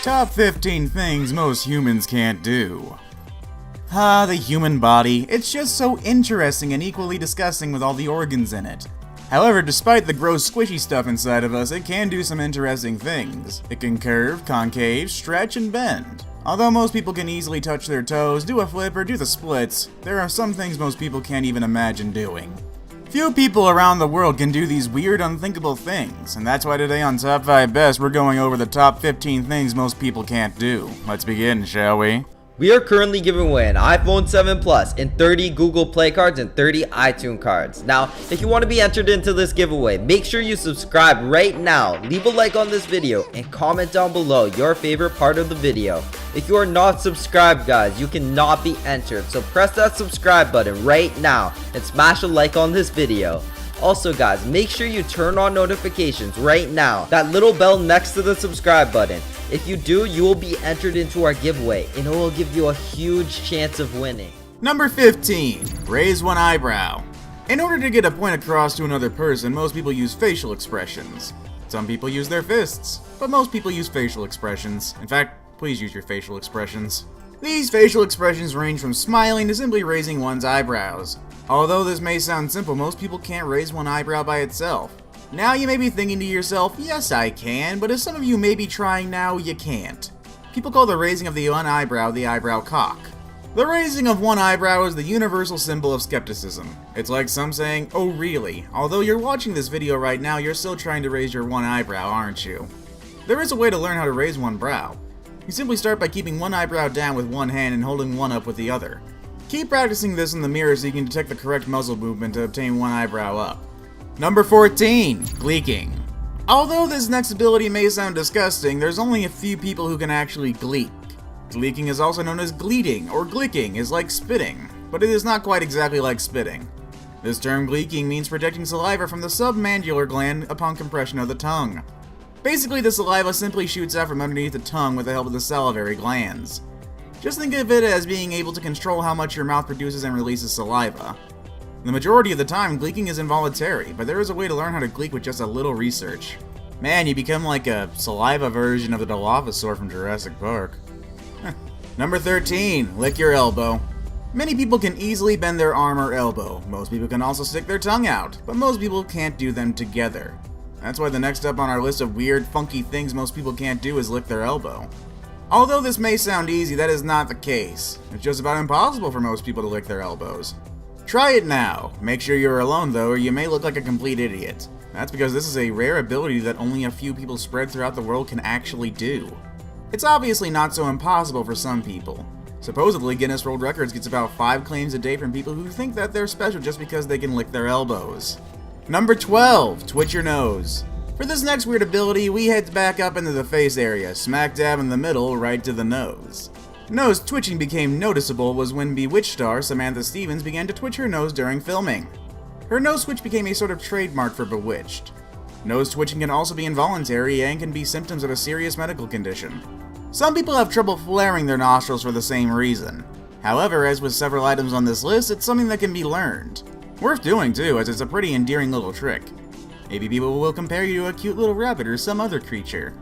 Top 15 things most humans can't do. The human body. It's just so interesting and equally disgusting with all the organs in it. However, despite the gross squishy stuff inside of us, it can do some interesting things. It can curve, concave, stretch, and bend. Although most people can easily touch their toes, do a flip, or do the splits, there are some things most people can't even imagine doing. Few people around the world can do these weird, unthinkable things, and that's why today on Top 5 Best, we're going over the top 15 things most people can't do. Let's begin, shall we? We are currently giving away an iPhone 7 Plus and 30 Google Play cards and 30 iTunes cards. Now, if you want to be entered into this giveaway, make sure you subscribe right now, leave a like on this video, and comment down below your favorite part of the video. If you are not subscribed, guys, you cannot be entered, so press that subscribe button right now and smash a like on this video. Also, guys, make sure you turn on notifications right now, that little bell next to the subscribe button. If you do, you will be entered into our giveaway, and it will give you a huge chance of winning. Number 15. Raise one eyebrow. In order to get a point across to another person, most people use facial expressions. Some people use their fists, but most people use facial expressions. In fact, please use your facial expressions. These facial expressions range from smiling to simply raising one's eyebrows. Although this may sound simple, most people can't raise one eyebrow by itself. Now you may be thinking to yourself, yes I can, but as some of you may be trying now, you can't. People call the raising of the one eyebrow the eyebrow cock. The raising of one eyebrow is the universal symbol of skepticism. It's like some saying, oh really? Although you're watching this video right now, you're still trying to raise your one eyebrow, aren't you? There is a way to learn how to raise one brow. You simply start by keeping one eyebrow down with one hand and holding one up with the other. Keep practicing this in the mirror so you can detect the correct muzzle movement to obtain one eyebrow up. Number 14. Gleeking. Although this next ability may sound disgusting, there's only a few people who can actually gleek. Gleeking is also known as gleeting, or gleeking is like spitting, but it is not quite exactly like spitting. This term gleeking means projecting saliva from the submandibular gland upon compression of the tongue. Basically, the saliva simply shoots out from underneath the tongue with the help of the salivary glands. Just think of it as being able to control how much your mouth produces and releases saliva. The majority of the time, gleeking is involuntary, but there is a way to learn how to gleek with just a little research. Man, you become like a saliva version of the Dilophosaur from Jurassic Park. Number 13. Lick your elbow. Many people can easily bend their arm or elbow. Most people can also stick their tongue out, but most people can't do them together. That's why the next up on our list of weird, funky things most people can't do is lick their elbow. Although this may sound easy, that is not the case. It's just about impossible for most people to lick their elbows. Try it now. Make sure you're alone though, or you may look like a complete idiot. That's because this is a rare ability that only a few people spread throughout the world can actually do. It's obviously not so impossible for some people. Supposedly, Guinness World Records gets about 5 claims a day from people who think that they're special just because they can lick their elbows. Number 12. Twitch your nose. For this next weird ability, we head back up into the face area, smack dab in the middle, right to the nose. Nose twitching became noticeable was when Bewitched star Samantha Stevens began to twitch her nose during filming. Her nose twitch became a sort of trademark for Bewitched. Nose twitching can also be involuntary and can be symptoms of a serious medical condition. Some people have trouble flaring their nostrils for the same reason. However, as with several items on this list, it's something that can be learned. Worth doing too, as it's a pretty endearing little trick. Maybe people will compare you to a cute little rabbit or some other creature.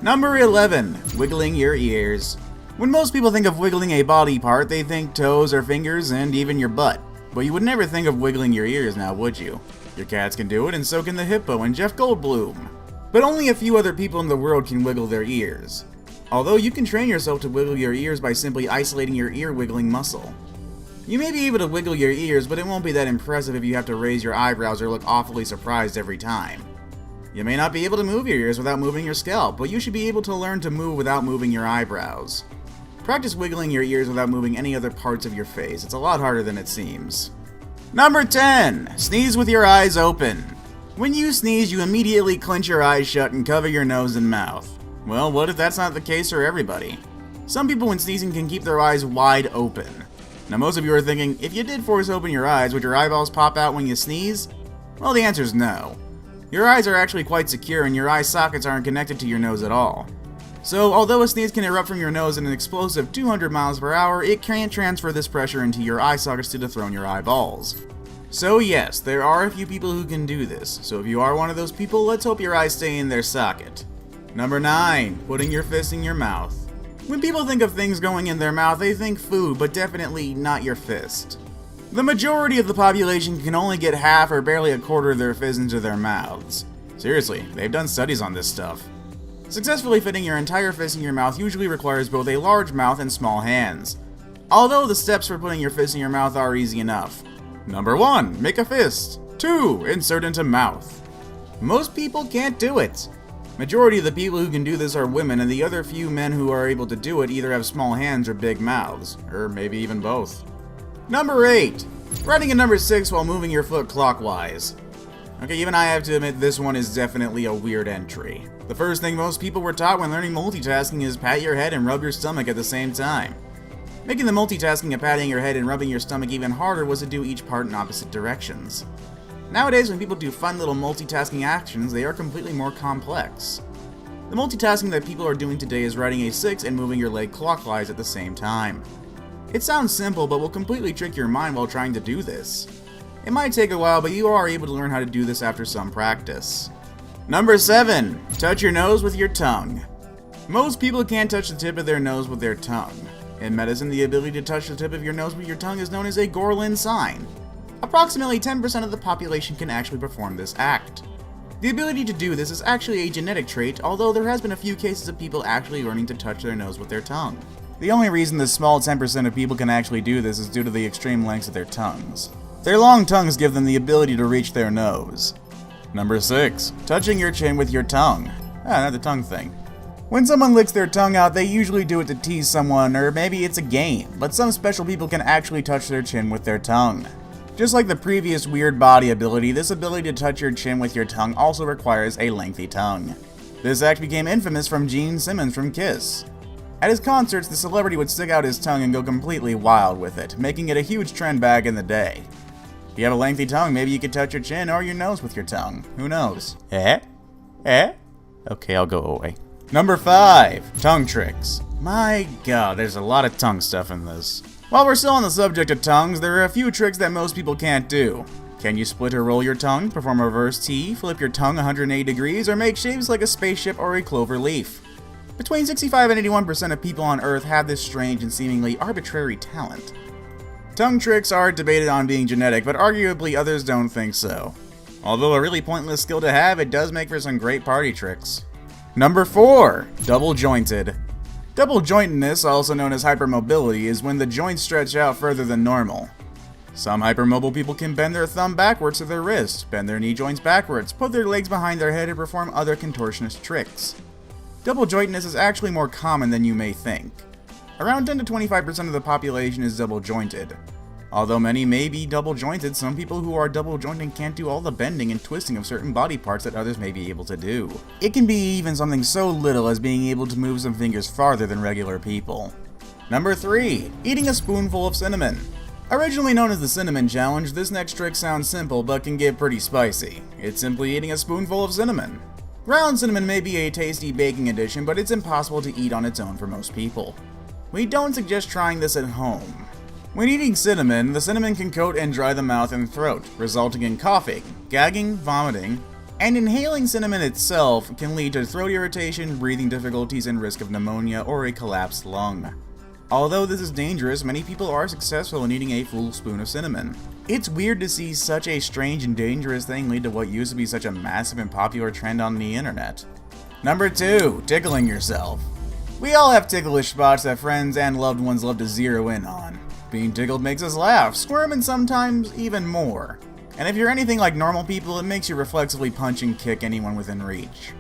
Number 11. Wiggling your ears. When most people think of wiggling a body part, they think toes or fingers and even your butt. But you would never think of wiggling your ears now, would you? Your cats can do it, and so can the hippo and Jeff Goldblum. But only a few other people in the world can wiggle their ears. Although you can train yourself to wiggle your ears by simply isolating your ear wiggling muscle. You may be able to wiggle your ears, but it won't be that impressive if you have to raise your eyebrows or look awfully surprised every time. You may not be able to move your ears without moving your scalp, but you should be able to learn to move without moving your eyebrows. Practice wiggling your ears without moving any other parts of your face. It's a lot harder than it seems. Number 10. Sneeze with your eyes open. When you sneeze, you immediately clench your eyes shut and cover your nose and mouth. Well, what if that's not the case for everybody? Some people when sneezing can keep their eyes wide open. Now most of you are thinking, if you did force open your eyes, would your eyeballs pop out when you sneeze? Well, the answer is no. Your eyes are actually quite secure and your eye sockets aren't connected to your nose at all. So, although a sneeze can erupt from your nose at an explosive 200 miles per hour, it can't transfer this pressure into your eye sockets to dethrone your eyeballs. So yes, there are a few people who can do this, so if you are one of those people, let's hope your eyes stay in their socket. Number 9. Putting your fist in your mouth. When people think of things going in their mouth, they think food, but definitely not your fist. The majority of the population can only get half or barely a quarter of their fist into their mouths. Seriously, they've done studies on this stuff. Successfully fitting your entire fist in your mouth usually requires both a large mouth and small hands. Although the steps for putting your fist in your mouth are easy enough. Number 1. Make a fist. 2. Insert into mouth. Most people can't do it. Majority of the people who can do this are women, and the other few men who are able to do it either have small hands or big mouths, or maybe even both. Number 8. Writing a number 6 while moving your foot clockwise. Okay, even I have to admit this one is definitely a weird entry. The first thing most people were taught when learning multitasking is pat your head and rub your stomach at the same time. Making the multitasking of patting your head and rubbing your stomach even harder was to do each part in opposite directions. Nowadays, when people do fun little multitasking actions, they are completely more complex. The multitasking that people are doing today is writing a 6 and moving your leg clockwise at the same time. It sounds simple, but will completely trick your mind while trying to do this. It might take a while, but you are able to learn how to do this after some practice. Number 7. Touch your nose with your tongue. Most people can't touch the tip of their nose with their tongue. In medicine, the ability to touch the tip of your nose with your tongue is known as a Gorlin sign. Approximately 10% of the population can actually perform this act. The ability to do this is actually a genetic trait, although there has been a few cases of people actually learning to touch their nose with their tongue. The only reason this small 10% of people can actually do this is due to the extreme lengths of their tongues. Their long tongues give them the ability to reach their nose. Number 6. Touching your chin with your tongue. Not the tongue thing. When someone licks their tongue out, they usually do it to tease someone, or maybe it's a game, but some special people can actually touch their chin with their tongue. Just like the previous weird body ability, this ability to touch your chin with your tongue also requires a lengthy tongue. This act became infamous from Gene Simmons from Kiss. At his concerts, the celebrity would stick out his tongue and go completely wild with it, making it a huge trend back in the day. If you have a lengthy tongue, maybe you could touch your chin or your nose with your tongue. Who knows? Okay, I'll go away. Number 5. Tongue tricks. My god, there's a lot of tongue stuff in this. While we're still on the subject of tongues, there are a few tricks that most people can't do. Can you split or roll your tongue, perform a reverse T, flip your tongue 180 degrees, or make shapes like a spaceship or a clover leaf? Between 65 and 81% of people on Earth have this strange and seemingly arbitrary talent. Tongue tricks are debated on being genetic, but arguably others don't think so. Although a really pointless skill to have, it does make for some great party tricks. Number 4. Double jointed. Double jointedness, also known as hypermobility, is when the joints stretch out further than normal. Some hypermobile people can bend their thumb backwards to their wrist, bend their knee joints backwards, put their legs behind their head, and perform other contortionist tricks. Double jointedness is actually more common than you may think. Around 10 to 25% of the population is double jointed. Although many may be double jointed, some people who are double jointed can't do all the bending and twisting of certain body parts that others may be able to do. It can be even something so little as being able to move some fingers farther than regular people. Number 3. Eating a spoonful of cinnamon. Originally known as the Cinnamon Challenge, this next trick sounds simple but can get pretty spicy. It's simply eating a spoonful of cinnamon. Ground cinnamon may be a tasty baking addition, but it's impossible to eat on its own for most people. We don't suggest trying this at home. When eating cinnamon, the cinnamon can coat and dry the mouth and throat, resulting in coughing, gagging, vomiting, and inhaling cinnamon itself can lead to throat irritation, breathing difficulties, and risk of pneumonia or a collapsed lung. Although this is dangerous, many people are successful in eating a full spoon of cinnamon. It's weird to see such a strange and dangerous thing lead to what used to be such a massive and popular trend on the internet. Number 2. Tickling yourself. We all have ticklish spots that friends and loved ones love to zero in on. Being tickled makes us laugh, squirm, and sometimes even more. And if you're anything like normal people, it makes you reflexively punch and kick anyone within reach.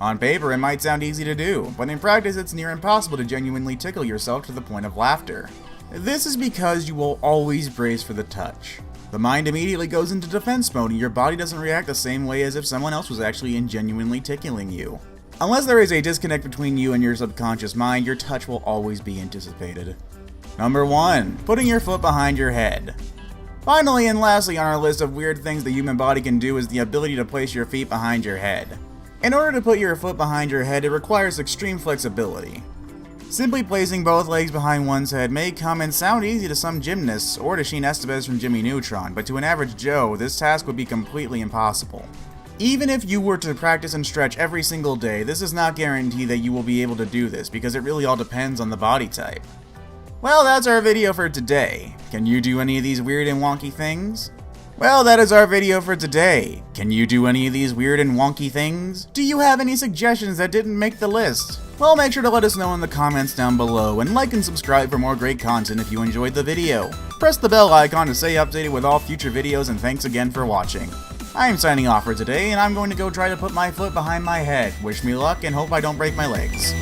On paper, it might sound easy to do, but in practice, it's near impossible to genuinely tickle yourself to the point of laughter. This is because you will always brace for the touch. The mind immediately goes into defense mode, and your body doesn't react the same way as if someone else was actually genuinely tickling you. Unless there is a disconnect between you and your subconscious mind, your touch will always be anticipated. Number 1. Putting your foot behind your head. Finally and lastly on our list of weird things the human body can do is the ability to place your feet behind your head. In order to put your foot behind your head, it requires extreme flexibility. Simply placing both legs behind one's head may come and sound easy to some gymnasts or to Sheen Estevez from Jimmy Neutron, but to an average Joe, this task would be completely impossible. Even if you were to practice and stretch every single day, this does not guarantee that you will be able to do this, because it really all depends on the body type. Well, that's our video for today. Can you do any of these weird and wonky things? Well, that is our video for today. Can you do any of these weird and wonky things? Do you have any suggestions that didn't make the list? Well, make sure to let us know in the comments down below, and like and subscribe for more great content if you enjoyed the video. Press the bell icon to stay updated with all future videos, and thanks again for watching. I am signing off for today, and I'm going to go try to put my foot behind my head. Wish me luck, and hope I don't break my legs.